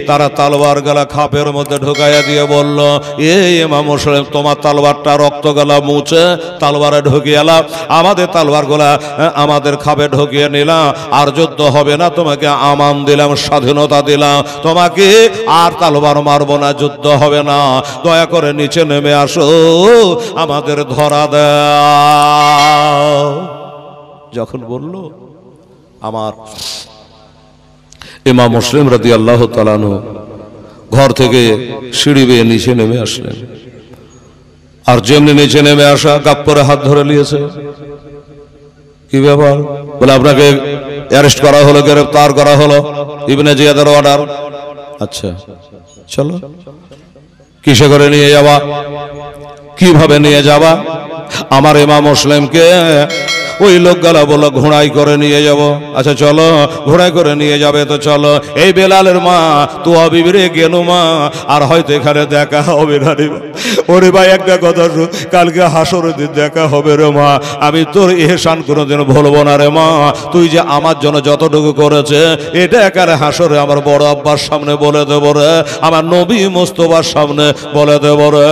তারা তলোয়ার গলা খাপের মধ্যে ঢুকাইয়া দিয়ে বলল, ইমাম মুসলিম তোমার তলোয়ারটা রক্ত গলা মুছে তলোয়ারে ঢুকিয়ে এলাম, আমাদের তলোয়ার গলা আমাদের খাপে ঢুকিয়ে নিলাম, আর যুদ্ধ হবে না, তোমাকে আমান দিলাম, স্বাধীনতা দিলাম, তোমাকে আর তলোয়ার মারবো না, যুদ্ধ হবে না, দয়া করে নিচে নেমে আসো, আমাদের ধরা দাও। যখন বলল, আমার ইমাম মুসলিম রাদিয়াল্লাহু তাআলা আনহু ঘর থেকে সিঁড়ি বেয়ে নিচে নেমে আসলেন। আর যেমনি নিচে নেমে আসা গাপ করে হাত ধরে নিয়েছে। কি ব্যাপার? বলে আপনাকে অ্যারেস্ট করা হলো, গ্রেফতার করা হলো, ইবনে জিয়াদের অর্ডার। আচ্ছা চলো, কিসে করে নিয়ে যাবা, কিভাবে নিয়ে যাবা? আমার ইমাম মুসলিমকে ওই লোকগুলা বললো ঘোড়ায় করে নিয়ে যাব। আচ্ছা চলো, ঘোড়ায় করে নিয়ে যাবে তো চলো। এই বেলালের মা তো বিবিরে গেল মা, আর হয়তো এখানে দেখা হবে না রে। ওরে ভাই একটা কথা, কালকে হাসরের দিন দেখা হবে রে মা, আমি তোর ইহসান কোনোদিন ভুলবো না রে মা। তুই যে আমার জন্য যতটুকু করেছে, এটা একারে হাসরে আমার বড় আব্বার সামনে বলে দেব রে, আমার নবী মুস্তাফার সামনে বলে দেব রে।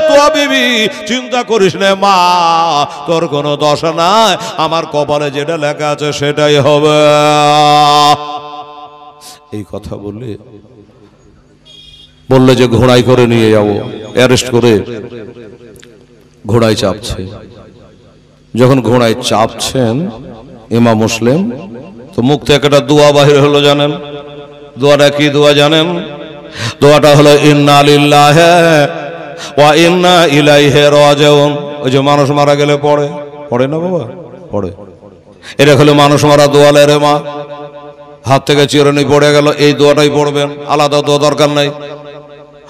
তো বিবি চিন্তা করিস না মা, তোর কোনো দোষ নাই, আমার কপালে যেটা লেখা আছে সেটাই হবে। এই কথা বললে যে ঘোড়ায় করে নিয়ে যাবো, অ্যারেস্ট করে ঘোড়ায় চাপছে। যখন ঘোড়ায় চাপছেন ইমাম মুসলিম, তো মুখ থেকে একটা দোয়া বাহির হলো, জানেন দোয়াটা কি দোয়া জানেন? দোয়াটা হলো ইন্না লিল্লাহি ওয়া ইন্না ইলাইহি রাজিউন। ওই যে মানুষ মারা গেলে পড়ে না বাবা, পড়ে। এটা হলো মানুষ মারা দোয়ালে রে মা, হাত থেকে চিরুনি পড়ে গেল, এই দোয়াটাই পড়বেন, আলাদা দোয়া দরকার নাই।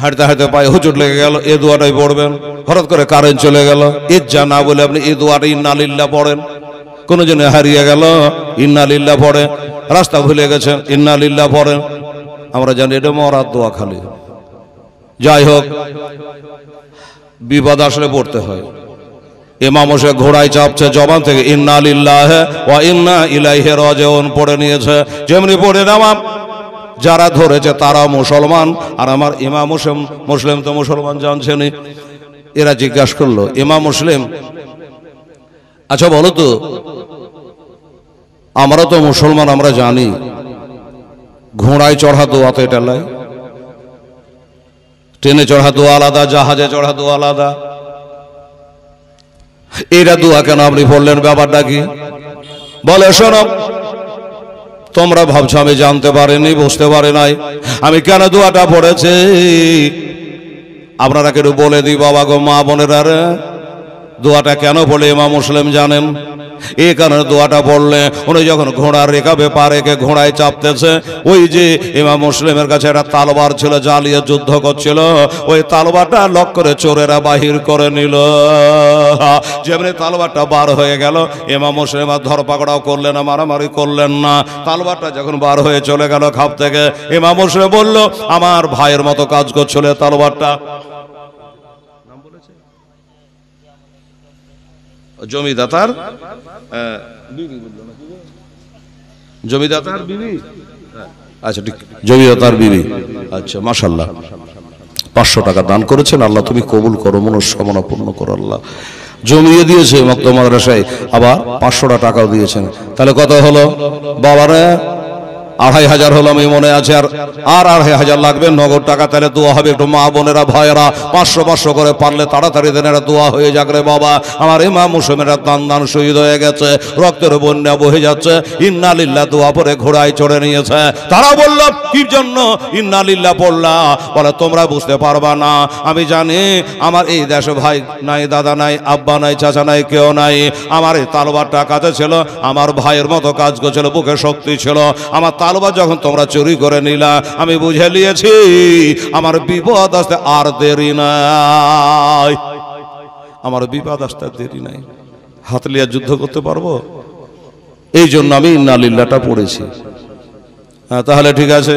হাঁটতে হাঁটতে পায়ে হুচুট লেগে গেল, এই দোয়াটাই পড়বেন। হঠাৎ করে কারেন্ট চলে গেল, ইজ্জা না বলে আপনি এই দোয়াটা ইন্না লিল্লাহ পড়েন। কোনো জনে হারিয়ে গেল, ইন্না লিল্লাহ পড়ে। রাস্তা ভুলে গেছেন, ইন্না লিল্লাহ পড়েন। আমরা জানি এটা মরার দোয়া খালি। যাই হোক, বিপদ আসলে পড়তে হয়। ইমাম হোসে ঘোড়ায় চাপছে, জবান থেকে ইন্না লিল্লাহি ওয়া ইন্না ইলাইহি রাজিউন পড়ে নিয়েছে। যেমনি পড়ে নামাম, যারা ধরেছে তারা মুসলমান, আর আমার ইমাম মুসলিম তো মুসলমান জানছেনই। এরা জিজ্ঞাসা করলো, ইমাম মুসলিম আচ্ছা বলো তো, আমরা তো মুসলমান, আমরা জানি ঘোড়ায় চড়া দোয়া তো এটা লাই, ট্রেনে চড়া দোয়া আলাদা, জাহাজে চড়া দোয়া আলাদা, এরা দোয়া কেন আপনি বললেন, ব্যাপারটা কি? বলে শোনো, তোমরা ভাবছো আমি জানতে পারিনি, বুঝতে পারি নাই আমি কেন দোয়াটা পড়েছি। আপনারা কেন বলে দিই বাবা গো, মা বোনেরা রে, দোয়াটা কেন বলে ইমাম মুসলিম জানেন? এই কারণে দোয়াটা পড়লে উনি যখন ঘোড়ার রেখাবে পা রেখে ঘোড়ায় চাপতেছে, ওই যে ইমাম মুসলিমের কাছে একটা তালবার ছিল, জ্বালিয়ে যুদ্ধ করছিল, ওই তালবারটা লক করে চোরেরা বাহির করে নিল। যেমনি তালবারটা বার হয়ে গেল, ইমাম মুসলিম আর ধরপাকড়াও করলেন না, মারামারি করলেন না। তালবারটা যখন বার হয়ে চলে গেল খাপ থেকে, ইমাম মুসলিম বলল, আমার ভাইয়ের মতো কাজ করছিল তালবারটা। জমিদাতার জমিদাতার বিবি, আচ্ছা ঠিক, জমিদাতার বিবি। আচ্ছা মাশাআল্লাহ, 500 টাকা দান করেছেন, আল্লাহ তুমি কবুল করো, মনস্কামনা পূর্ণ করো। আল্লাহ জমিয়ে দিয়েছে মক্কা মাদ্রাসায়, আবার 500 টাকাও দিয়েছেন। তাহলে কত হলো বাবারে? 2500 হলো, আমি মনে আছে। আর 2500 লাগবে নগদ টাকা, তাহলে দোয়া হবে। একটু মা বোনেরা ভাইয়েরা 500 করে পারলে তাড়াতাড়ি দেন, এটা দোয়া হয়ে যাক রে বাবা। আমার ইমাম মুসলিমের দান শহীদ হয়ে গেছে, রক্তের বন্যা বহে যাচ্ছে। ইন্না লিল্লাহ দোয়া পরে ঘোড়ায় চড়ে নিয়েছে। তারা বলল, কি জন্য ইন্না লিল্লাহ পড়লা? বলে তোমরা বুঝতে পারবা না, আমি জানি আমার এই দেশে ভাই নাই, দাদা নাই, আব্বা নাই, চাচা নাই, কেউ নাই। আমার এই তালবারটা কাছে ছিল, আমার ভাইয়ের মতো কাজ করছিল, বুকে শক্তি ছিল। আমার তালবার যখন তোমরা চুরি করে নিলা, আমি বুঝে নিয়েছি আমার বিপদ আসতে আর দেরি নাই, আমার বিপদ আসতে দেরি নাই, হাত লিয়া যুদ্ধ করতে পারবো। এই জন্য আমি ইন্না লিল্লাহটা পড়েছি। তাহলে ঠিক আছে,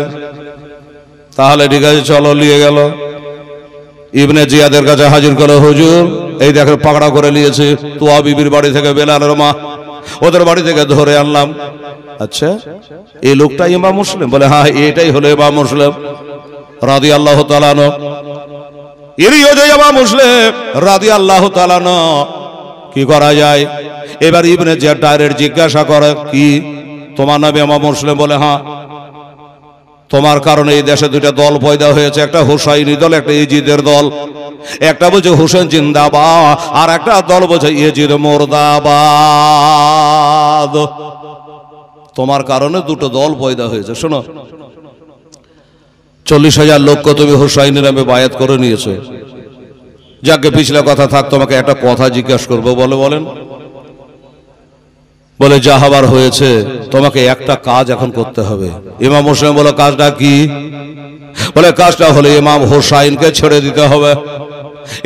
চলো, নিয়ে গেল। ইবনে জিয়াদের কাছে হাজির করো, হুজুর এই দেখো পাকড়া করে নিয়েছে তোয়া বিবির বাড়ি থেকে বেলালের মা। ওদের বাড়ি থেকে ধরে আনলাম। আচ্ছা, এই লোকটা ইমাম মুসলিম? বলে হ্যাঁ, এটাই হলো ইমাম মুসলিম রাদিয়াল্লাহু তাআলা আনহু। এরই হচ্ছে ইমাম মুসলিম রাদিয়াল্লাহু তাআলা আনহু। কি করা যায়? এবার ইবনে জিয়াদ ডাইরেক্ট জিজ্ঞাসা করে, কি তোমার নামে ইমাম মুসলিম? বলে হ্যাঁ। তোমার কারণে এই দেশে দুইটা দল পয়দা হয়েছে, একটা হুসাইনি দল, একটা ইজিদের দল। একটা বলছে হুসেন জিন্দাবাদ, আর একটা দল বলছে ইজিদ মুর্দাবাদ। তোমার কারণে দুটো দল পয়দা হয়েছে। শোনো, 40,000 লোককে তুমি হুসাইনি নামে বায়াত করে নিয়েছো। যাকে পিছলা কথা থাক, তোমাকে একটা কথা জিজ্ঞাসা করবো, বলেন। বলে যা হবার হয়েছে, তোমাকে একটা কাজ এখন করতে হবে। ইমাম মুসলিম বলে কাজটা কি? বলে কাজটা হলে ইমাম হুসাইনকে ছেড়ে দিতে হবে।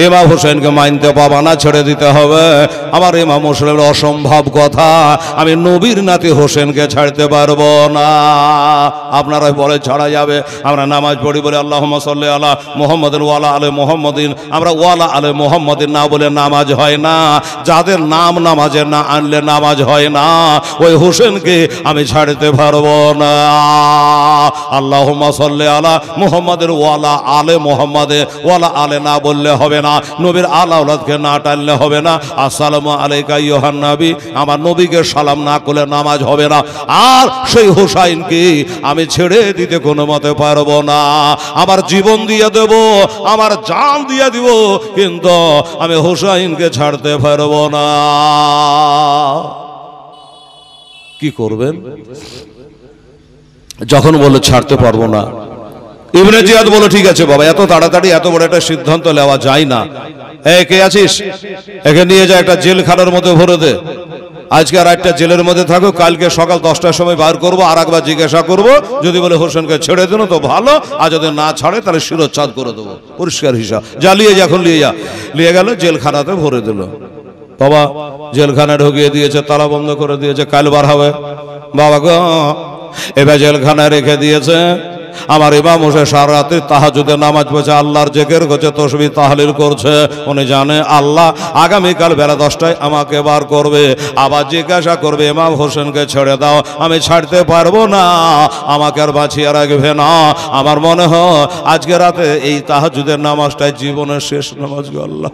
ইমাম হুসাইনকে মানতে পাবা না, ছেড়ে দিতে হবে। আমার ইমাম মুসলিমের অসম্ভব কথা, আমি নবীর নাতি হোসেনকে ছাড়তে পারবো না। আপনারা বলে ছাড়া যাবে? আমরা নামাজ পড়ি বলে আল্লাহুম্মা সাল্লি আলা মুহাম্মাদিন ওয়া আলা আলি মুহাম্মাদিন। আমরা ওয়ালা আলি মুহাম্মাদিন না বলে নামাজ হয় না। যাদের নাম নামাজে না আনলে নামাজ হয় না, ওই হোসেনকে আমি ছাড়তে পারবো না। আল্লাহুম্মা সাল্লি আলা মুহাম্মাদিন ওয়া আলা আলি মুহাম্মাদিন, ওয়ালা আলে না বললে হবে না, নবীর আলা আওলাদকে না টানলে হবে না। আসসালামু আলাইকা ইয়ুহান নবী, আমার নবীকে সালাম না করলে নামাজ হবে না। আর সেই হুসাইনকে আমি ছেড়ে দিতে কোনো মতে পারবো না। আমার জীবন দিয়ে দেব, আমার জান দিয়ে দিব, কিন্তু আমি হুসাইনকে ছাড়তে পারবো না। কি করবেন? যখন বলে ছাড়তে পারবো না, ইবনে জিয়াদ বলে ঠিক আছে বাবা, এত তাড়াতাড়ি এত বড় একটা সিদ্ধান্ত নেওয়া যায় না। কে আছিস? একে নিয়ে যা, একটা জেলখানার মধ্যে ভরে দে। আজকে আর একটা জেলের মধ্যে থাকো, কালকে সকাল 10টার সময় বার করবো, আর একবার জিজ্ঞাসা করবো। যদি বলে হোসেনকে ছেড়ে দিন তো ভালো, আর যদি না ছাড়ে তাহলে শিরোচ্ছেদ করে দেবো, পরিষ্কার হিসাব। জ্বালিয়ে যা, এখন নিয়ে গেল জেলখানাতে ভরে দিল। বাবা জেলখানা ঢুকিয়ে দিয়েছে, তালা বন্ধ করে দিয়েছে, কাল বার হবে। বাবা গো, এবার জেলখানায় রেখে দিয়েছে। আমার ইমাম হোসেন সারা রাত্রি তাহাজ্জুদের নামাজ পড়ছে, আল্লাহর জিকির করছে, তাসবিহ তাহলিল করছে। উনি জানে আল্লাহ আগামীকাল বেলা 10টায় আমাকে বার করবে, আবার জিজ্ঞাসা করবে ইমাম হোসেনকে ছেড়ে দাও। আমি ছাড়তে পারবো না, আমাকে আর বাঁচিয়ে রাখবে না। আমার মনে হয় আজকে রাতে এই তাহাজ্জুদের নামাজটাই জীবনের শেষ নামাজ গো আল্লাহ।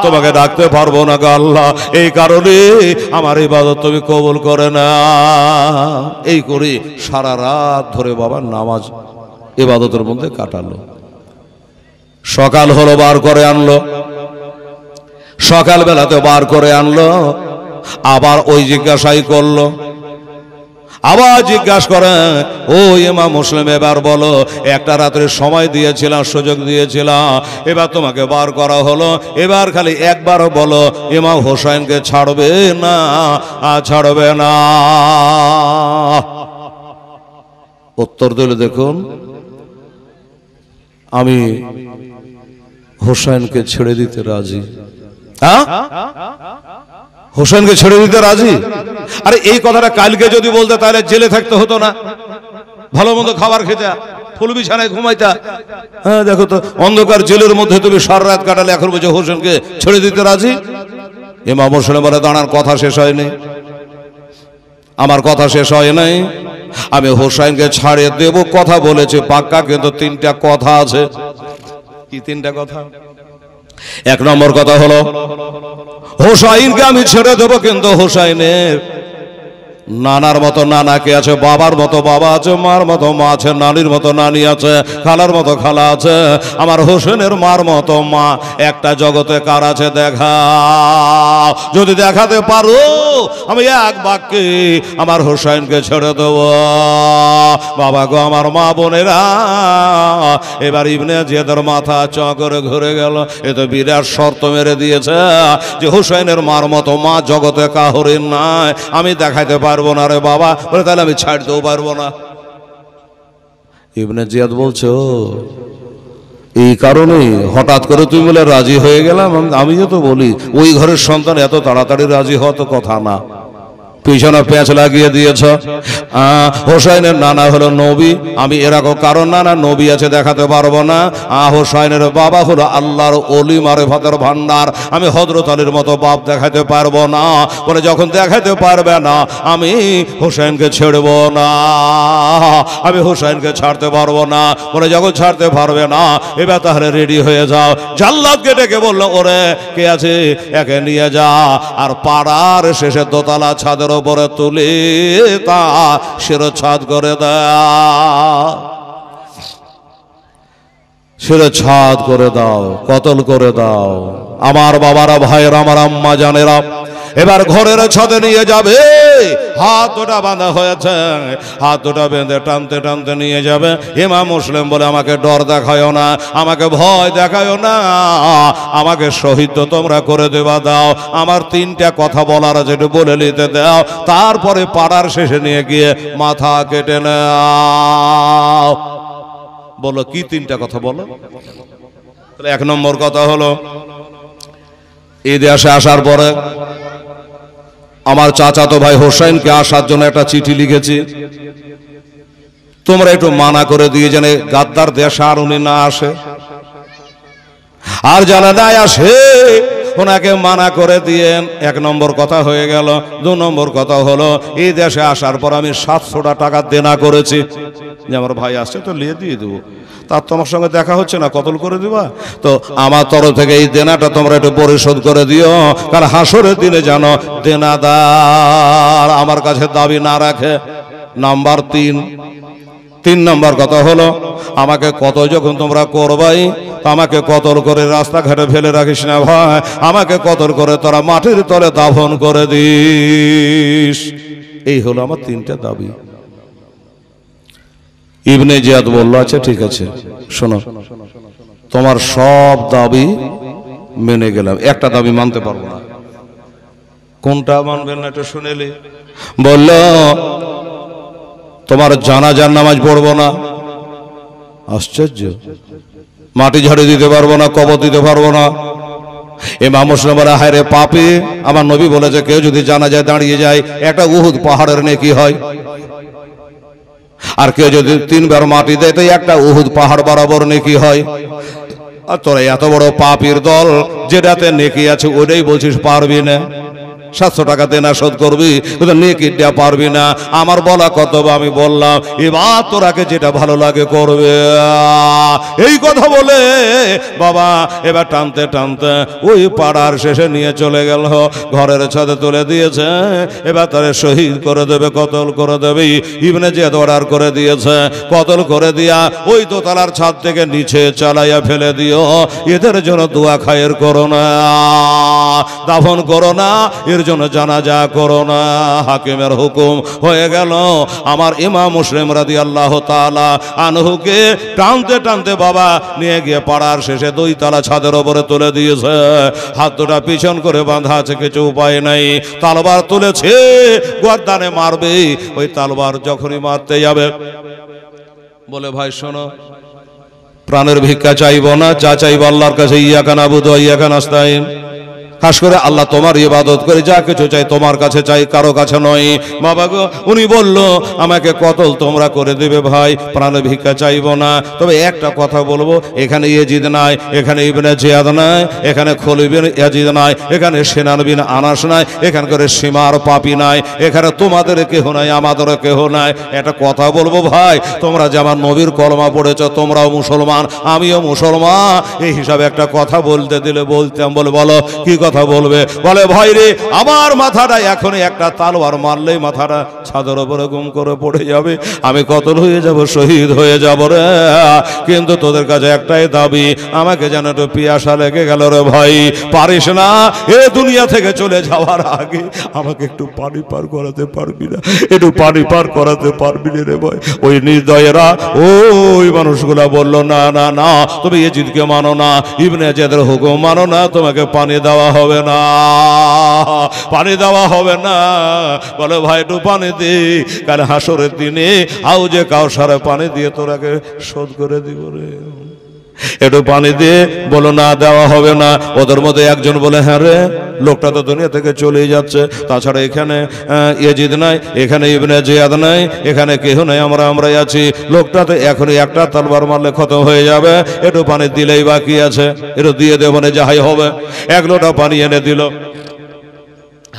তোমাকে ডাকতে পারবো না গো আল্লাহ, এই কারণে আমার ইবাদত তুমি কবুল করে না। এই করে সারা রাত ধরে বাবা নামাজ ইবাদতের মধ্যে কাটালো। সকাল হলো, বার করে আনলো। সকাল বেলাতে বার করে আনলো, আবার ওই জিজ্ঞাসাই করলো। আবার জিজ্ঞাসা করে, ও ইমাম মুসলিম এবার বলো, একটা রাত্রে সময় দিয়েছিলাম, সুযোগ দিয়েছিলাম, এবার তোমাকে বার করা হলো, এবার খালি একবারও বলো ইমাম হোসেনকে ছাড়বে না ছাড়বে না? উত্তর দিলে, দেখুন আমি হোসেনকে ছেড়ে দিতে রাজি। হোসেনকে ছেড়ে দিতে রাজি? আরে এই কথাটা কালকে যদি বলতে তাহলে জেলে থাকতে হতো না, ভালো মন্দ খাবার খেতে, ফুল বিছানায় ঘুমাইতা। হ্যাঁ দেখো তো, অন্ধকার জেলের মধ্যে তুমি সারা রাত কাটালে, এখন বলছো হোসেনকে ছেড়ে দিতে রাজি। ইমাম হোসেন বলে, দাঁড়ান, কথা শেষ হয়নি, আমার কথা শেষ হয় নাই। আমি হোসেনকে ছাড়িয়ে দেব কথা বলেছে পাক্কা, কিন্তু 3টা কথা আছে। কি 3টা কথা? 1 নম্বর কথা হলো হোসাইনকে আমি ছেড়ে দেবো, কিন্তু হোসাইনের নানার মতো নানা কে আছে, বাবার মতো বাবা আছে, মার মতো মা আছে, নানির মতো নানি আছে, খালার মতো খালা আছে। আমার হোসেনের মার মতো মা একটা জগতে কার আছে দেখা? যদি দেখাতে পারো, আমি এক বাক্যে আমার হোসেনকে ছেড়ে দেব। বাবা গো, আমার মা বোনেরা, এবার ইবনে জিয়াদের মাথা চ করে ঘুরে গেল। এ তো বিরাট শর্ত মেরে দিয়েছে যে হোসেনের মার মতো মা জগতে কাহরিন নাই, আমি দেখাইতে পারবো না রে বাবা। বলে তাহলে আমি ছাড়তেও পারবো না। ইবনে জিয়াদ বলছো এই কারণেই হঠাৎ করে তুমি বলে রাজি হয়ে গেলাম। আমিও তো বলি ওই ঘরের সন্তান এত তাড়াতাড়ি রাজি হওয়া তো কথা না। পিছনে পেঁচ লাগিয়ে দিয়েছ। হোসাইনের নানা হলো নবী, আমি এরকম কারণ নানা নবী আছে দেখাতে পারবো না। হোসাইনের বাবা হলো আল্লাহর ওলি মারিফাতের ভান্ডার, আমি হযরত আলীর মতো বাপ দেখাতে পারবো না। বলে যখন দেখাতে পারবে না আমি হোসেনকে ছেড়বো না, আমি হোসেনকে ছাড়তে পারবো না। বলে যখন ছাড়তে পারবে না এবার তাহলে রেডি হয়ে যাও। জাল্লাদকে ডেকে বললো, ওরে কে আছে একে নিয়ে যা, আর পাড়ার শেষে দোতলা ছাদের উপরে তুলে তা শিরচ্ছাদ করে দাও, শিরচ্ছাদ করে দাও, কতল করে দাও। আমার বাবারা, ভাইয়েরা, আমার আম্মা জানেরা, এবার ঘরের ছাদে নিয়ে যাবে। হাত দুটা বাঁধা হয়েছে, হাত দুটা বেঁধে টানতে টানতে নিয়ে যাবে। ইমাম মুসলিম বলে, আমাকে ডর দেখায়ও না, আমাকে ভয় দেখায়ও না, আমাকে শহীদ তো তোমরা করে দেবা দাও। আমার তিনটা কথা বলার আছে, একটু বলে নিতে দাও, তারপরে পাড়ার শেষে নিয়ে গিয়ে মাথা কেটে নাও। বলো কি তিনটা কথা বলো? এক নম্বর কথা হলো, এই দেশে আসার পরে আমার চাচাতো ভাই হোসেনকে আসার জন্য একটা চিঠি লিখেছি, তোমরা একটু মানা করে দিয়ে যেন গাদ্দার দেশে আর উনি না আসে, আর জানা নাই আসে ওনাকে মানা করে দিয়েন। এক নম্বর কথা হয়ে গেল। দু নম্বর কথা হলো, এই দেশে আসার পর আমি 700 টাকা দেনা করেছি, যে আমার ভাই আসছে তো নিয়ে দিয়ে দেবো, তার তোমার সঙ্গে দেখা হচ্ছে না, কতল করে দিবা, তো আমার তরফ থেকে এই দেনাটা তোমরা একটু পরিশোধ করে দিও, কারণ হাসরের দিনে জানো দেনাদার আমার কাছে দাবি না রাখে। নাম্বার 3 নম্বর কথা হলো, আমাকে কত যখন তোমরা করবাই, আমাকে কতল করে রাস্তাঘাটে ফেলে রাখিস না ভাই, আমাকে কতল করে তোরা মাটির তলে দাফন করে দিস। এই হলো আমার 3টা দাবি। ইবনে জিয়াদ বলল, আচ্ছা ঠিক আছে, শোনো, তোমার সব দাবি মেনে গেলাম, একটা দাবি মানতে পারবো না। কোনটা মানবেন না একটু শুনেলি? বলল, তোমার জানাজার নামাজ পড়বো না। আশ্চর্য, মাটি ঝাড়ি দিতে পারবো না, কবর দিতে পারবো না। ইমাম মুসলিম বলে, হায় রে পাপী, আমার নবী বলেছে কেউ যদি জানাজায় দাঁড়িয়ে যায় একটা উহুদ পাহাড়ের নেকি হয়, আর কেউ যদি 3 বার মাটি দেয় তো একটা উহুদ পাহাড় বরাবর নেকি হয়। আর তোরা এত বড় পাপীর দল, যেটাতে নেকি আছে ওইটাই বলছিস পারবি না। 700 টাকা দেনা শোধ করবি, কিন্তু নেকিটা পারবি না। আমার বলা কর্তব্য, আমি বললাম, এবার তোরাকে যেটা ভালো লাগে করবে। এই কথা বলে বাবা এবার টানতে টানতে ওই পাড়ার শেষে নিয়ে চলে গেল, ঘরের ছাদে তুলে দিয়েছে। এবার তারে শহীদ করে দেবে, কতল করে দেবে। ইবনে জিয়াদ অর্ডার করে দিয়েছে, কতল করে দিয়া ওই দোতলার ছাদ থেকে নিচে চালাইয়া ফেলে দিও। এদের জন্য দোয়া খায়ের করো না, দাফন করো না, এর জন্য জানাজা করো না। হাকিমের হুকুম হয়ে গেল। আমার ইমাম মুসলিম রাদিয়াল্লাহু তাআলা আনহুকে টানতে টানতে বাবা নিয়ে গিয়ে পাড়ার শেষে 2 তলা ছাদের উপরে তুলে দিয়েছে। হাত দুটা পিছন করে বাঁধা আছে, কিছু উপায় নাই। তলোয়ার তুলেছে, গর্দানে মারবে। ওই তলোয়ার যখনই মারতে যাবে বলে, ভাই শোনো, প্রাণের ভিক্ষা চাইবো না, যা চাইবো আল্লাহর কাছে, ইয়াকা নাবুদু ওয়া ইয়াকা নাস্তাইন। খাস করে আল্লাহ তোমার ইবাদত করে, যা কিছু চাই তোমার কাছে চাই, কারো কাছে নয়। বাবা গো, উনি বলল আমাকে কতল তোমরা করে দেবে ভাই, প্রাণে ভিক্ষা চাইবো না। তবে একটা কথা বলবো, এখানে ইয়াজিদ নাই, এখানে ইবনে জিয়াদ নাই, এখানে খলিদ বিন ইয়াজিদ নাই, এখানে সিনান বিন আনাস নাই, এখানকার সীমার পাপী নাই, এখানে তোমাদের কেহ নাই, আমাদের কেহ নাই। একটা কথা বলবো ভাই, তোমরা যে আমার নবীর কলমা পড়েছ, তোমরাও মুসলমান, আমিও মুসলমান, এই হিসাবে একটা কথা বলতে দিলে বলতাম। বলে, বলো কি কথা বলবে? বলে, ভাই রে, আমার মাথাটা এখনই একটা তালোয়ার মারলেই মাথাটা ছাদের উপরে গুম করে পড়ে যাবে, আমি কতল হয়ে যাব, শহীদ হয়ে যাব রে। কিন্তু তোদের কাছে একটাই দাবি, আমাকে যেন একটু পিয়াসা লেগে গেল রে ভাই, পারিস না এ দুনিয়া থেকে চলে যাওয়ার আগে আমাকে একটু পানি পার করাতে পারবি না? একটু পানি পার করাতে পারবি না রে ভাই? ওই নির্দয়েরা ওই মানুষগুলা বললো, না না না, তুমি ইয়াজিদকে মানো না, ইবনে জিয়াদের হুকুম মানো না, তোমাকে পানি দেওয়া হবে না, পানি দেওয়া হবে না। বলে, ভাই একটু পানি দি, কাল হাসরের দিনে হাউজে কাউসারে পানি দিয়ে তোরাকে শোধ করে দিব রে। একটু পানি দিয়ে বলো না দেওয়া হবে না। ওদের মধ্যে একজন বলে হ্যাঁ রে, লোকটা তো দুনিয়া থেকে চলেই যাচ্ছে, তাছাড়া এখানে ইয়াজিদ নাই, এখানে ইবনে জিয়াদ নাই, এখানে কেউ নাই, আমরাই আছি। লোকটা তো এখনই একটা তলবার মারলে খতম হয়ে যাবে, একটু পানি দিলেই বাকি আছে, একটু দিয়ে দেবো না, যাহাই হবে। এক লোটা পানি এনে দিল,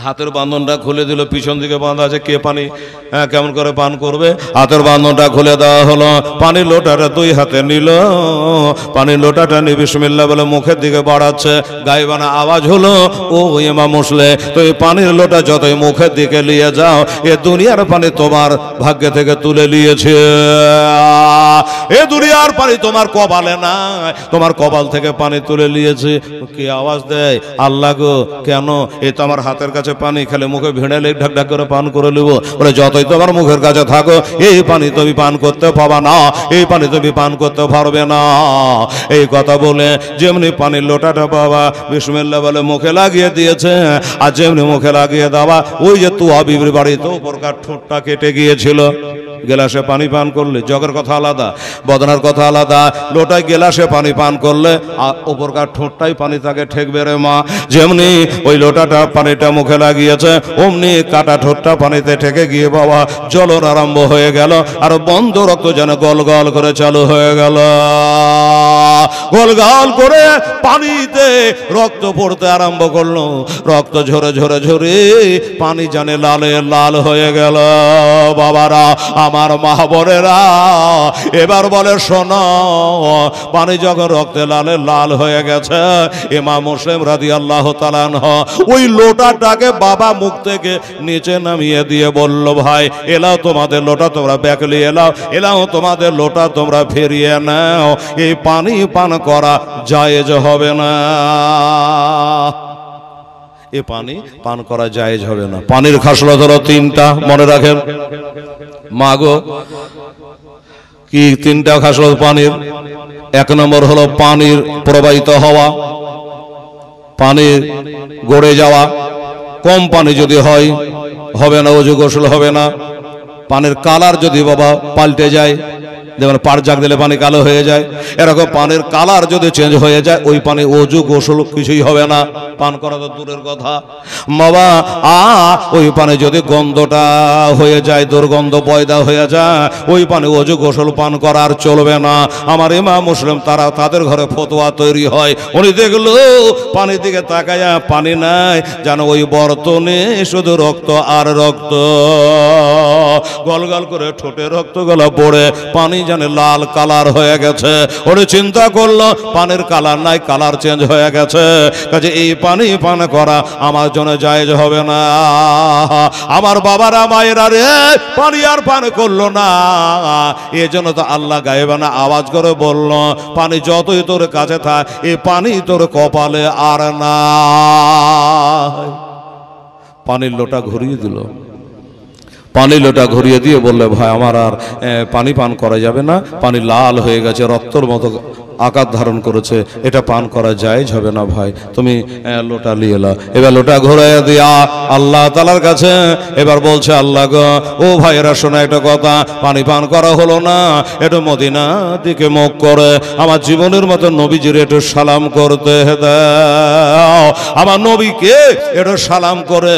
হাতের বাঁধনটা খুলে দিল, পিছন দিকে বাঁধা আছে, কে পানি কেমন করে পান করবে। হাতের বাঁধনটা খুলে দেওয়া হলো, পানির লোটাটা দুই হাতে নিল, পানির লোটাটা নিয়ে বিসমিল্লাহ বলে মুখের দিকে বাড়াচ্ছে। গাইবানা আওয়াজ হলো, ও ইমাম মুসলে, তো এই পানির লোটা যতই মুখের দিকে নিয়ে যাও, এ দুনিয়ার পানি তোমার ভাগ্যে থেকে তুলে নিয়েছে, এ দুনিয়ার পানি তোমার কপালে না, তোমার কপাল থেকে পানি তুলে নিয়েছে। কে আওয়াজ দেয়? আল্লাহ গো। কেন? এ তো আমার হাতের কাছে পানি, খেলে মুখে ভিড়ালে ঢাক ঢাক করে পান করে নেব। বলে যতই তোমার মুখের কাছে থাকো, এই পানি তুমি পান করতে পাবা না, এই পানি তুমি পান করতে পারবে না। এই কথা বলে যেমনি পানির লোটাটা বাবা বিসমিল্লাহ বলে মুখে লাগিয়ে দিয়েছে, আর যেমনি মুখে লাগিয়ে দেওয়া, ওই যে তু হাবিবের বাড়িতে উপরকার ঠোঁটটা কেটে গিয়েছিল, গেলাসে পানি পান করলে, জগের কথা আলাদা, বদনার কথা আলাদা, লোটায় গেলাসে পানি পান করলে উপরকার ঠোঁটটাই পানি তাকে ঠেকবে রে মা। যেমনি ওই লোটাটা পানিটা মুখে লাগিয়েছে, অমনি কাটা ঠোঁটটা পানিতে ঠেকে গিয়ে বাবা জ্বলন আরম্ভ হয়ে গেল, আর বন্ধ রক্ত যেন গল গল করে চালু হয়ে গেল, গল গল করে পানিতে রক্ত পড়তে আরম্ভ করলো, রক্ত ঝরে ঝরে ঝরে পানি জানে লালে লাল হয়ে গেল। বাবারা, আমার মা বোনেরা, এবার বলে শোনো, পানি যখন রক্তে লালে লাল হয়ে গেছে, ইমাম মুসলিম রাদিয়াল্লাহু তাআলা আনহু ওই লোটাটাকে বাবা মুখ থেকে নিচে নামিয়ে দিয়ে বলল, ভাই এলাও তোমাদের লোটা, তোমরা ব্যাকলি এলাও, এলাও তোমাদের লোটা তোমরা ফিরিয়ে নাও, এই পানি পান করা জায়েজ হবে না, এ পানি পান করা জায়েজ হবে না। পানির খাসলত হলো তিনটা, মনে রাখেন মাগো। কি তিনটা খাসলত পানির? এক নম্বর হলো পানির প্রবাহিত হওয়া, পানির গড়ে যাওয়া, কম পানি যদি হয় হবে না, ওযু গোসল হবে না। পানির কালার যদি বাবা পাল্টে যায়, যেমন পাড় জাগ দিলে পানি কালো হয়ে যায়, এরকম পানির কালার যদি চেঞ্জ হয়ে যায়, ওই পানি ওযু গোসল কিছুই হবে না, পান করা তো দূরের কথা বাবা। ওই পানি যদি গন্ধটা হয়ে যায়, দুর্গন্ধ পয়দা হয়ে যায়, ওই পানি ওযু গোসল পান করার চলবে না। আমার ইমাম মুসলিম তারা তাদের ঘরে ফতোয়া তৈরি হয়, উনি দেখলো পানির দিকে তাকায়া পানি নাই, যেন ওই বর্তনে শুধু রক্ত আর রক্ত, গল গল করে ঠোঁটে রক্ত গলা পড়ে পানি জানে লাল কালার হয়ে গেছে। ওরে চিন্তা করলো পানির কালার নাই, কালার চেঞ্জ হয়ে গেছে, কাজে এই পানি পান করা আমার জন্য জায়েজ হবে না। আমার বাবারা মায়েরা রে, পানি আর পান করলো না, এই জন্য তো আল্লাহ গায়েবানা আওয়াজ করে বলল, পানি যতই তোর কাছে থাক, এই পানি তোর কপালে আর না। পানির লোটা ঘুরিয়ে দিল, পানি লোটা ঘুরিয়ে দিয়ে বললে, ভাই আমার আর পানি পান করা যাবে না, পানি লাল হয়ে গেছে, রক্তর মতো আকার ধারণ করেছে, এটা পান করা জায়েজ হবে না, ভাই তুমি লোটা নিয়ে এলো। এবার লোটা ঘুরাইয়া দিয়া আল্লাহ তাআলার কাছে এবার বলছে, আল্লাহ গো, ও ভাইয়েরা শোনা একটা কথা, পানি পান করা হলো না, একটু মদিনা দিকে মুখ করে আমার জীবনের মতো নবীজির একটু সালাম করতে দাও, আমার নবীকে একটু সালাম করে,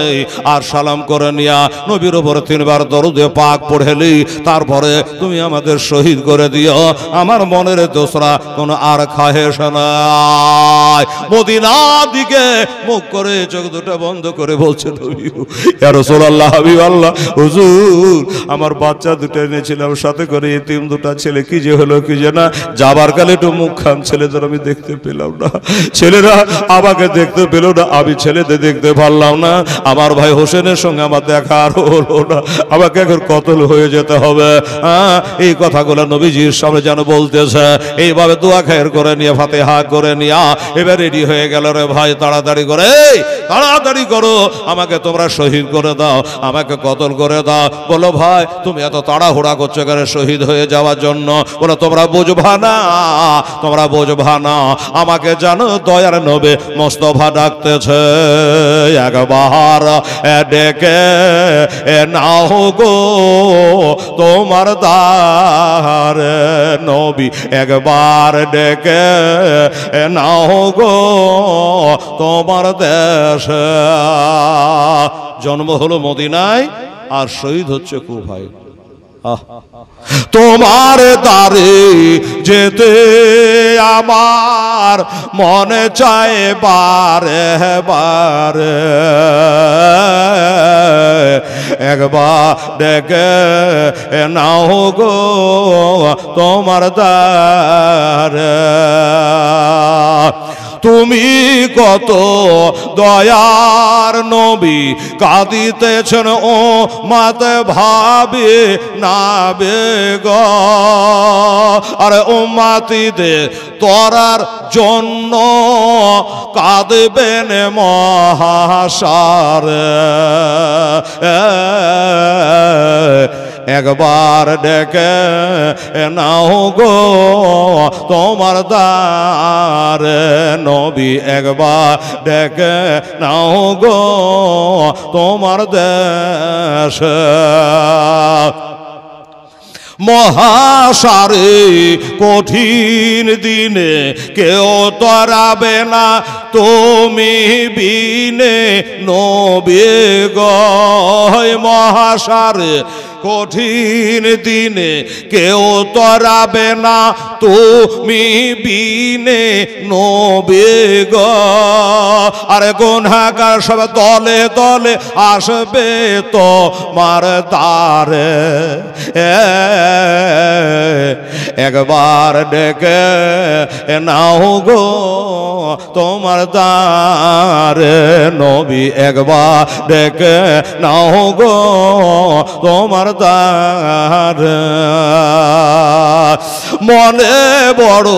আর সালাম করে নিয়া নবীর উপরে 3 বার দরুদে পাক পড়েলি, তারপরে তুমি আমাদের শহীদ করে দিও, আমার মনের দোসরা আর খাহেশ নাই। মদিনা দিকে মুখ করে চোখ দুটো বন্ধ করে বলছে, ইয়া রাসূলুল্লাহ, হাবিবাল্লাহ, হুজুর আমার বাচ্চা দুটো এনেছিলাম সাথে করে, এতিম দুটো ছেলে, কি যে হলো কি যে না, যাবার কালে একটু মুখ খান, ছেলেদের আমি দেখতে পেলাম না, ছেলেরা আমাকে দেখতে পেল না, আমি ছেলেদের দেখতে পারলাম না, আমার ভাই হোসেনের সঙ্গে আমার দেখা আর হলো না, আমাকে এখন কতল হয়ে যেতে হবে। এই কথাগুলো নবীজির সামনে যেন বলতেছে, এইভাবে দোয়া খায়ের করে নিয়ে ফাতিহা করে নিয়া এবার রেডি হয়ে গেল, রে ভাই তাড়াতাড়ি করে, তাড়াতাড়ি করো, আমাকে তোমরা শহীদ করে দাও, আমাকে কতল করে দাও। বলো ভাই তুমি এত তাড়াহুড়া করছো কেন শহীদ হয়ে যাওয়ার জন্য? বলো তোমরা বুঝবা না, তোমরা বুঝবা না, আমাকে জানো দয়ার নবী মোস্তফা ডাকতেছে, একবার ডেকে নাও গো তোমার দারে নবী, একবার ডেকে নাও গো তোমার দেশে। জন্ম হলো মদিনায় আর শহীদ হচ্ছে কুফায়। তোমার দ্বারে যেতে আমার মনে চায় বারে বারে, একবার ডেকে নাও গো তোমার দ্বারে। তুমি কত দয়ার নবী কাঁদিতেছেন ও মাতে ভাবে না বেগ, আরে ও মাতিতে তরার জন্য কাঁদবেন মহাসারে। একবার ডেকে নাও গো তোমার দ্বারে নবী, একবার ডেকে নাও গো তোমার দেশে। মহাসারে কঠিন দিনে কেউ তরাবে না তুমি বিনে নবী গো। মহাসারে কঠিন দিনে কেউ তরাবে না তুমি বিনে নবী গো। আরে গুনাহগার সব দলে দলে আসবে তোমার দ্বারে, একবার ডেকে নাও গো তোমার দ্বারে নবী, একবার ডেকে নাও গো তোমার দ্বারে। মনে বড়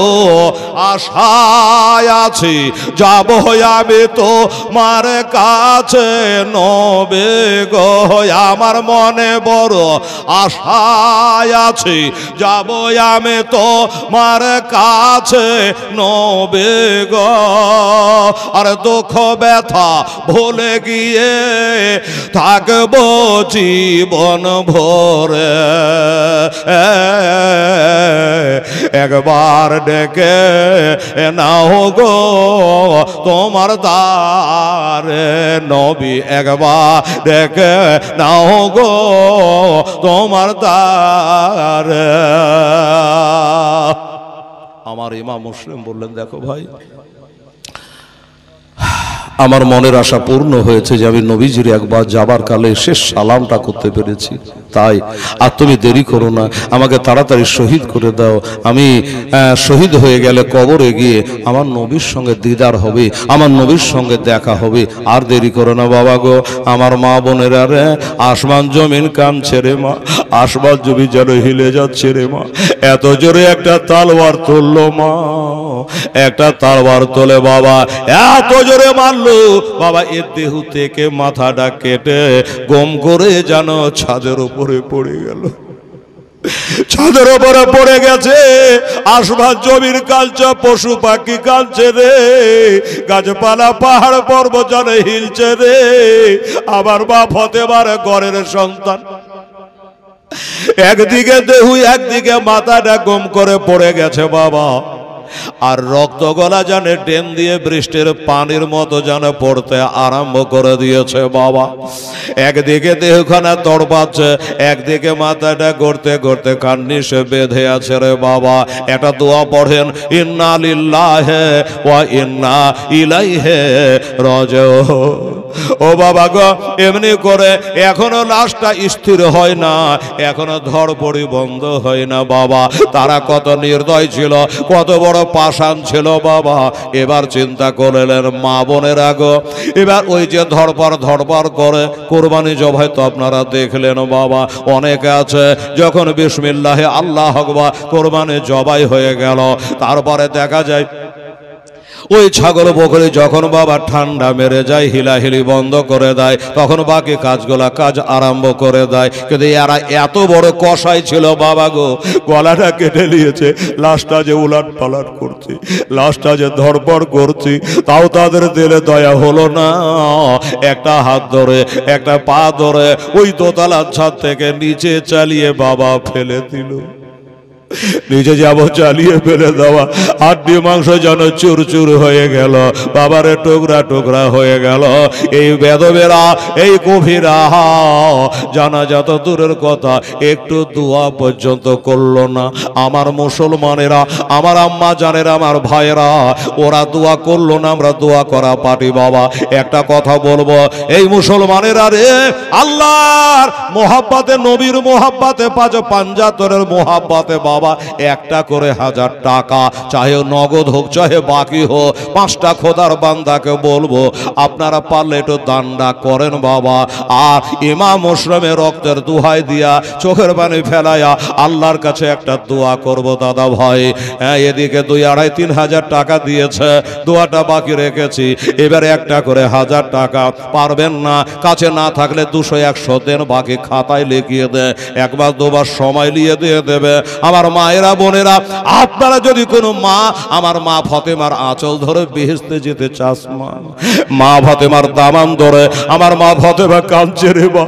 আশায় আছি যাব আমি তোমার কাছে নবী গো। আমার মনে বড় আশায় আছি যাব আমি তোমার কাছে নবী গো। আর দুঃখ ব্যথা ভুলে গিয়ে থাকবো জীবন ভরে, একবার ডেকে নাও গো তোমার দ্বারে নবী, একবার ডেকে নাও গো তোমার দ্বারে। আমার ইমাম মুসলিম বললেন, দেখো ভাই, আমার মনের আশা পূর্ণ হয়েছে যে আমি নবীজির একবার যাবার কালে শেষ সালামটা করতে পেরেছি। তাই আর তুমি দেরি করো না, আমাকে তাড়াতাড়ি শহীদ করে দাও। আমি শহীদ হয়ে গেলে কবরে গিয়ে আমার নবীর সঙ্গে দিদার হবে, আমার নবীর সঙ্গে দেখা হবে। আর দেরি করো না বাবা গো। আমার মা বোনেরা রে, আসমান জমিন কাঁদছে রে মা, আসমান জমি যেন হিলে যাচ্ছে রে মা। এত জোরে একটা তালওয়ার তুললো মা, একটা তালওয়ার তোলে বাবা, এত জোরে মারলো বাবা, এর দেহ থেকে মাথাটা কেটে গম করে যেন ছাদের উপরে পড়ে গেল। ছাদের উপরে পড়ে গেছে, আসমান জমির কালচে, পশু পাখি কালছে রে, গাছপালা পাহাড় পর্বত যেন হিলছে রে। আমার মা ফতেমার ঘরের সন্তান, একদিকে দেহু একদিকে মাথাটা গম করে পড়ে গেছে বাবা। আর রক্ত গলা জানে টেন দিয়ে বৃষ্টির পানির মতো জানে পড়তে আরম্ভ করে দিয়েছে বাবা। একদিকে দেহখানা তড়পাচ্ছে, একদিকে মাথাটা গড়তে গড়তে কান্নিসে বেঁধে আছে রে বাবা। একটা দোয়া পড়েন, ইন্না লিল্লাহি ওয়া ইন্না ইলাইহি রাজিউন। ও বাবা গো, এমনি করে এখনো লাশটা স্থির হয় না, এখনো ধড়পড়ি বন্ধ হয় না বাবা। তারা কত নির্দয় ছিল, কত বড় পাষাণ ছিল বাবা। এবার চিন্তা করলেন মা বোনেরা গো, এবার ওই যে ধড়পড় করে কোরবানি জবাই তো আপনারা দেখলেন বাবা। অনেকে আছে যখন বিসমিল্লাহে আল্লাহু আকবার কোরবানি জবাই হয়ে গেল, তারপরে দেখা যায় ওই ছাগল বকরি যখন বাবা ঠান্ডা মেরে যায়, হিলাহিলি বন্ধ করে দেয়, তখন বাকি কাজ আরম্ভ করে দেয়। কিন্তু এরা এত বড় কষাই ছিল বাবা গো, গলাটা কেটে নিয়েছে, লাশটা যে উলাট পালাট করছে, লাশটা যে ধরপড় করছে, তাও তাদের দিলে দয়া হলো না। একটা হাত ধরে একটা পা ধরে ওই দোতলার ছাদ থেকে নিচে চালিয়ে বাবা ফেলে দিল। নিজে যাব চালিয়ে ফেলে দেওয়া, হাড্ডি মাংস যেন চুর চুর হয়ে গেল, বাবারে টুকরা টুকরা হয়ে গেল। এই বেদবেরা, এই গভীরা জানা যত দূরের কথা, একটু দোয়া পর্যন্ত করলো না। আমার মুসলমানেরা, আমার আম্মা জানেরা, আমার ভাইয়েরা, ওরা দোয়া করলো না, আমরা দোয়া করা পাটি। বাবা একটা কথা বলবো, এই মুসলমানেরা রে, আল্লাহর মোহাব্বতে, নবীর মোহাব্বতে, পাঞ্জাতরের মোহাব্বতে বাবা একটা করে 1000 টাকা, চাহে নগদ হোক চাহে বাকি হোক, 5টা খোদার বান্দাকে বলবো আপনারা পারলে একটু দানটা করেন বাবা। আর ইমাম মুসলিমের রক্তের দোহাই দিয়া, চোখের পানি ফেলাইয়া আল্লাহর কাছে একটা দোয়া করব দাদা ভাই। এদিকে 2, 2.5, 3,000 টাকা দিয়েছে, দোয়াটা বাকি রেখেছি, এবারে একটা করে 1000 টাকা। পারবেন না, কাছে না থাকলে 200, 100 দেন, বাকি খাতায় লিখিয়ে দে, একবার দুবার সময় নিয়ে দিয়ে দেবে। আমার মায়েরা, বোনেরা, আপনারা যদি কোনো মা, আমার মা ফাতেমার আঁচল ধরে বেহেশতে যেতে চাস, মা ফাতেমার দামান ধরে, আমার মা ফাতেমা কাঁদছে রে বা,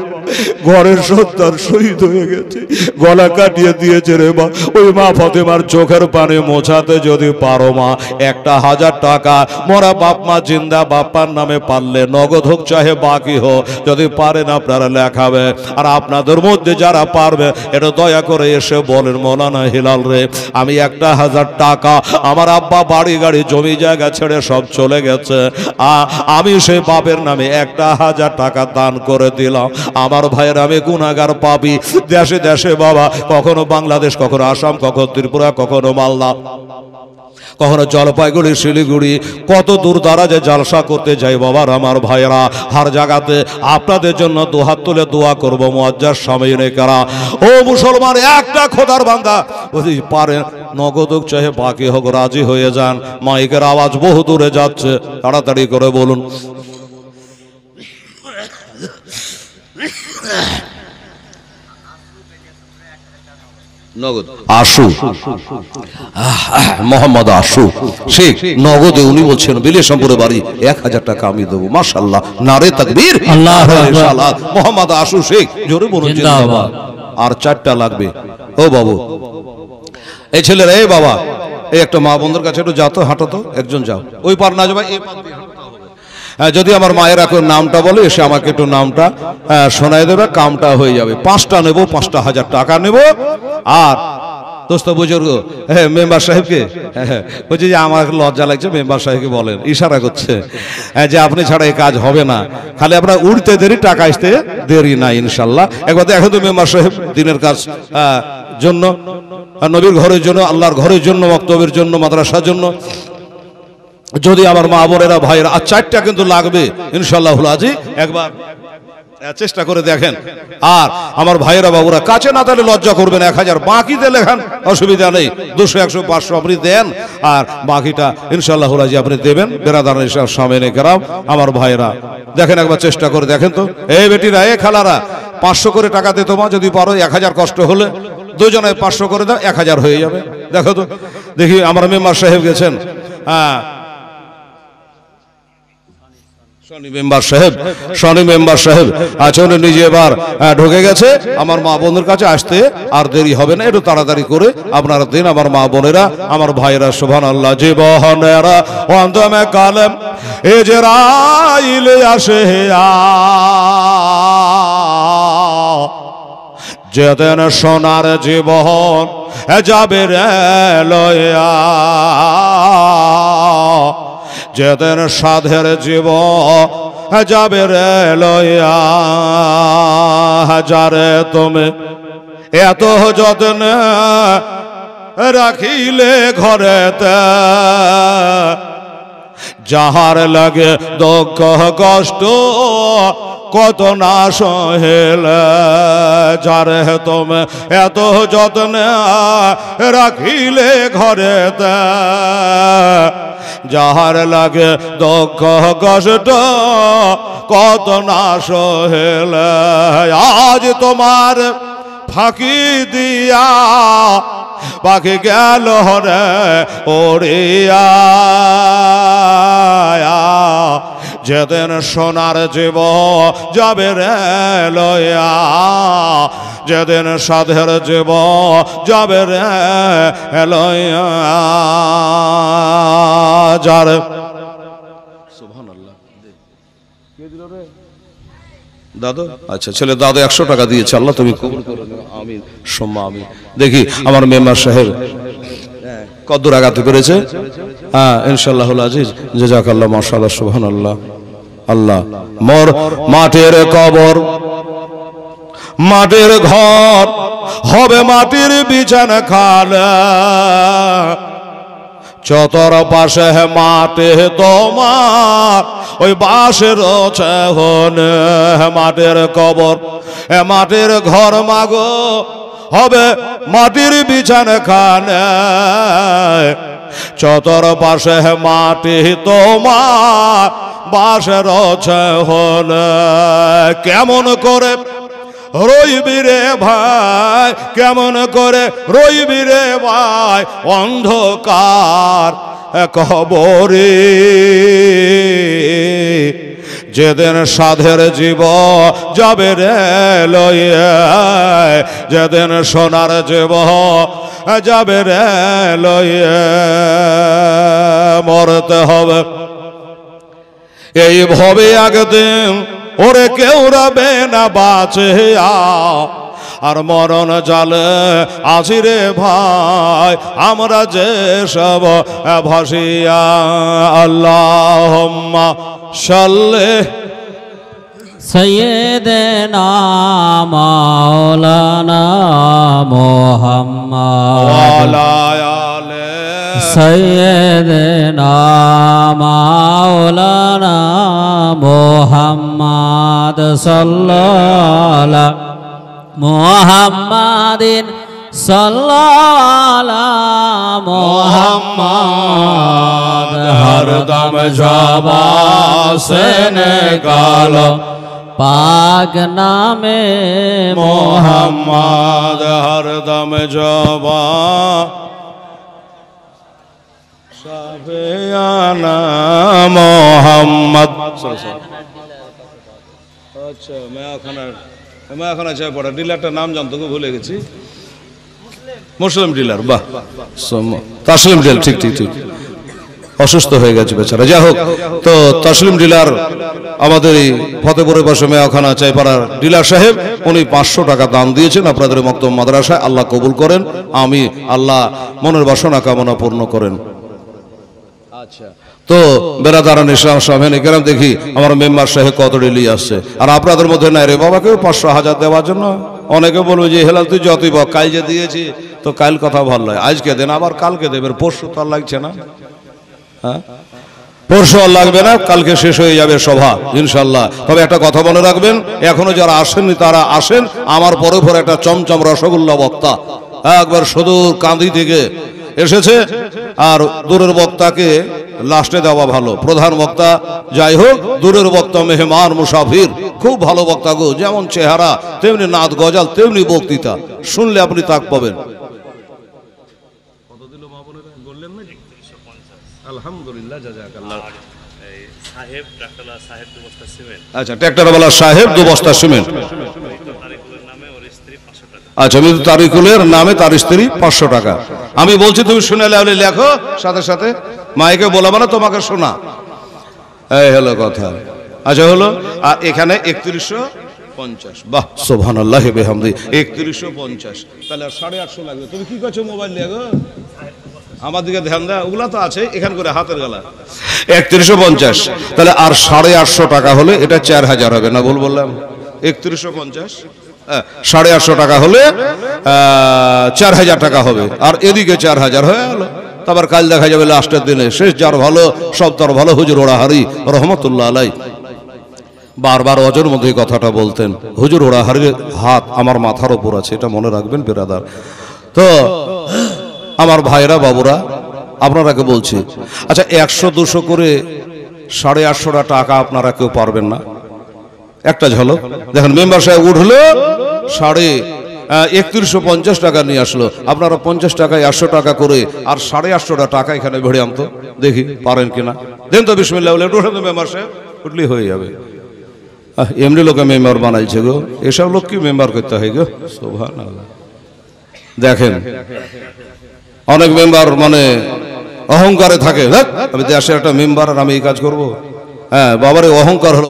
ঘরের সন্তান শহীদ হয়ে গেছে, গলা কাটিয়ে দিয়েছে রে বা, ওই মা ফাতেমার চোখের পানি মোছাতে যদি পারো মা, একটা 1000 টাকা, মোরা বাপ মা জিন্দা, বাপ্পার নামে পারলে নগদ হোক চাহে বাকি হোক, যদি পারেন আপনারা লেখাবে। আর আপনাদের মধ্যে যারা পারবে এটা দয়া করে এসে বলেন, মৌলানা হিলাল রে, আমি একটা 1000 টাকা, আমার আব্বা বাড়ি গাড়ি জমি জায়গা ছেড়ে সব চলে গেছে, আমি সেই বাপের নামে একটা 1000 টাকা দান করে দিলাম। আমার ভাইয়ের, আমি গুনাহগার পাপী, দেশে দেশে বাবা, কখনো বাংলাদেশ, কখনো আসাম, কখনো ত্রিপুরা, কখনো মালদা, কখনো জলপাইগুড়ি, শিলিগুড়ি, কত দূর দারাজে জালসা করতে যাই বাবার আমার ভাইয়েরা। হার জায়গাতে আপনাদের জন্য দুহাত তুলে দোয়া করবো মুআজ্জাজ সামনে কারা। ও মুসলমান, একটা খোদার বান্দা যদি পারেন নগদ হোক চাহে বাকি হোক, রাজি হয়ে যান। মাইকের আওয়াজ বহু দূরে যাচ্ছে, তাড়াতাড়ি করে বলুন। নগদ আশু, মোহাম্মদ আশু শেখ, নগদে উনি বলছেন বিলেশমপুরে বাড়ি, 1000 টাকা আমি দেবো। মাশাআল্লাহ, নারে তাকবীর, আল্লাহু আকবার। মোহাম্মদ আশু শেখ, জোরে বলুন জিন্দাবাদ। আর 4টা লাগবে। ও বাবু, এই ছেলেরা, এই বাবা, এই একটা মা বন্ধুর কাছে একটু যাতো, হাঁটো, একজন যাও, ওই পার না যাবে, এই পার দিয়ে হাঁটতে হবে। যদি আমার মায়ের এখন নামটা বলে, এসে আমাকে একটু নামটা শোনায় দেবে, কামটা হয়ে যাবে। 5টা নেব, 5টা 1000 টাকা নেব। আর দোস্ত বুজুর্গ, মেম্বার সাহেবকে বলছি যে আমার লজ্জা লাগছে, মেম্বার সাহেবকে বলেন, ইশারা করছে যে আপনি ছাড়া এই কাজ হবে না, খালি আপনার উঠতে দেরি, টাকা আসতে দেরি না ইনশাল্লাহ। একবার এখন তো মেম্বার সাহেব দিনের কাজ জন্য, নবীর ঘরের জন্য, আল্লাহর ঘরের জন্য, বক্তব্যের জন্য, মাদ্রাসার জন্য, যদি আমার মা বোনেরা ভাইয়েরা, আর 4টা কিন্তু লাগবে ইনশাআল্লাহ আজি, একবার চেষ্টা করে দেখেন। আর আমার ভাইয়েরা, বাবুরা, কাছে না তাহলে লজ্জা করবেন, 1000 বাকিতে লেখান, অসুবিধা নেই, 200, 100, 500 আপনি দেন, আর বাকিটা ইনশাআল্লাহ আজি আপনি দেবেন। বেরাদার সামনে কেরাম, আমার ভাইয়েরা দেখেন, একবার চেষ্টা করে দেখেন তো। এই বেটিরা, এ খালারা, 500 করে টাকা দে তোমা, যদি পারো, 1000 কষ্ট হলে দুজনে 500 করে দাও, 1000 হয়ে যাবে। দেখো তো, দেখি আমার মেম্বার সাহেব গেছেন, শনি মেম্বার সাহেব আছেন, নিজে এবার ঢুকে গেছে। আমার মা বোনের কাছে আসতে আর দেরি হবে না, একটু তাড়াতাড়ি করে আপনারা দিন। আমার মা বোনেরা, আমার ভাইয়েরা, সুবহানাল্লাহ। জীবনেরা অন্তমে কালেম এজরাইল আসে, যেদিন সোনার জীবন যাবে রে লয়া, যেদিন সাধের জীবন যাবে রে লয়া, যারে তুমি এত যত্ন রাখিলে ঘরেতে, যাহার লাগে দুঃখ কষ্ট কত না সহেলে, যারে তুমি এত যত্ন রাখিলে ঘরেতে, যাহার লাগে দুঃখ কষ্ট কত না সহেলে, আজ তোমার ফাঁকি দিয়া পাখি গেল রে ওড়িয়া, যেদিন সোনার জীব যাবে রে লয়া, যেদিন সাধের জীব যাবে রে লয়া। যার সুবহানাল্লাহ কে দিল রে দাদু? আচ্ছা ছেলে দাদু 100 টাকা দিয়েছে, আল্লাহ তুমি কবুল করে নাও, আমিন সুম্মা আমিন। দেখি আমার মেম্বার সাহেব কদ্দুর আগাতে পেরেছে? হ্যাঁ ইনশাআল্লাহুল আজিজ, জাযাকাল্লাহ, মাশাআল্লাহ, সুবহানাল্লাহ। আল্লাহ মোর মাটির কবর, মাটির ঘর হবে মাটির বিছানা খালা, চতর পাশে মাটি তোমার ওই বাঁশের চাহন, মাটির কবর মাটির ঘর মাগো হবে মাটির বিছানা খানা, চতর পাশে মাটি তোমার বাঁশের চাহন। কেমন করে রইবি রে ভাই, কেমন করে রইবি রে ভাই অন্ধকার কবরে, যেদিন সাধের জীব যাবে রে লইয়া, যেদিন সোনার জীব যাবে রে লইয়া। মরতে হবে এই ভবে একদিন, ওরে কেউ রবে না বাঁচে, আর মরণ জালে আছি রে ভাই আমরা যে সব ভাসিয়া। আল্লাহুম্মা সাল্লি সাইয়্যিদিনা মাওলানা মুহাম্মদ ওয়ালা আলে সাইয়্যিদিনা মাওলানা মুহাম্মদ সাল্লাল্লাহু মুহাম্মাদিন সাল্লাল্লাহু মুহাম্মদ হরদম জবান সে নিকালো পাক নামে মুহাম্মদ, হরদম জবান সাফিয়ানা মুহাম্মদ। আচ্ছা मैं खाना चाय पड़ा ডিলারটার নাম জানতো, ভুলে গেছি। মুসলিম ডিলার, বাহ তাসলিম ডিলার, ঠিক ঠিক ঠিক, অসুস্থ হয়ে গেছে বেচারা। যাই হোক, তো তাসলিম ডিলার আমাদের এই ফতেপুরের পাশে মেয়াখানা চাইপাড়ার ডিলার সাহেব, উনি 500 টাকা দান দিয়েছেন আপনাদের মক্তব মাদ্রাসায়। আল্লাহ কবুল করেন, আমি আল্লাহ মনের বাসনা কামনা পূর্ণ করেন। আচ্ছা, তো বেরাদারান ইসলাম সাহেব কেরাম, দেখি আমার মেম্বার সাহেব কত রিলি আসছে, আর আপনাদের মধ্যে নাই রে বাবা কেউ 500-1000 দেওয়ার জন্য। অনেকে বলবে যে হেলাল তুই যতই বল, কাল যে দিয়েছি তো কাল কথা ভালো নয়, আজকে দেন আবার কালকে দেবেন, পরশু তো আর লাগছে না। হ্যাঁ পরশু আর লাগবে না, কালকে শেষ হয়ে যাবে সভা ইনশাল্লাহ। তবে একটা কথা মনে রাখবেন, এখনো যারা আসেননি তারা আসেন। আমার পরে পরে একটা চমচম রসগোল্লা বক্তা একবার সুদূর কান্দি থেকে এসেছে, আর দূরের বক্তাকে লাস্টে দেওয়া ভালো। প্রধান বক্তা যাই হোক, দূরের বক্তা মেহমান মুসাফির, খুব ভালো বক্তা গো, যেমন চেহারা তেমনি নাদ গজাল তেমনি বক্তৃতা, শুনলে আপনি তাক পাবেন। আলহামদুলিল্লাহ, জাযাকাল্লাহ। আচ্ছা, ট্রাক্টরওয়ালা সাহেব 2 বস্তা সিমেন্ট। আচ্ছা, আমি তারিকুলের নামে তার স্ত্রী 500 টাকা। আমি বলছি তুমি শুনে লেখো, সাথে সাথে মাইকে বলাবো না, তোমাকে শোনা, এই হলো কথা। আচ্ছা হলো, আর এখানে 3150। বাহ সুবহানাল্লাহি বিহামদি, 3150, তাহলে 850 লাগবে। তুমি কি করছো মোবাইল নিয়ে গো? আমার দিকে ধ্যান দাও, ওগুলা তো আছে এখান করে হাতের গলা। 3150, তাহলে আর 850 টাকা হলে এটা 4000 হবে না, ভুল বললাম? 3150 850 টাকা হলে 4000 টাকা হবে, আর এদিকে 4000 হয়ে গেল। তারপর কাল দেখা যাবে লাস্টের দিনে, শেষ যার ভালো সব তার ভালো। হুজুর ওড়াহারি রহমতুল্লাহ আলাই বারবার অজর মধ্যে কথাটা বলতেন, হুজুর ওড়াহারির হাত আমার মাথার ওপর আছে, এটা মনে রাখবেন বেরাদার। তো আমার ভাইরা বাবুরা আপনারাকে বলছি, আচ্ছা 100-200 করে 850 টাকা আপনারা কেউ পারবেন না? একটা ঝলক দেখেন, মেম্বার সাহেব উঠলো 3150 টাকা নিয়ে আসলো, আপনারা 50 টাকায় 100 টাকা করে আর 850 টাকা এখানে ভেড়ে আনতো, দেখি পারেন কিনা। দেন তো বিসমিল্লাহ বলে উঠেন তো মেম্বার সাহেব। উঠলেই হয়ে যাবে। এমনি লোকে মেম্বার বানাইছে গো, এসব লোক কি মেম্বার করতে হয় গো? সুবহানাল্লাহ। দেখেন অনেক মেম্বার মানে অহংকারে থাকে, আমি দেশের একটা মেম্বার আর আমি এই কাজ করব। হ্যাঁ বাবারে অহংকার হলো।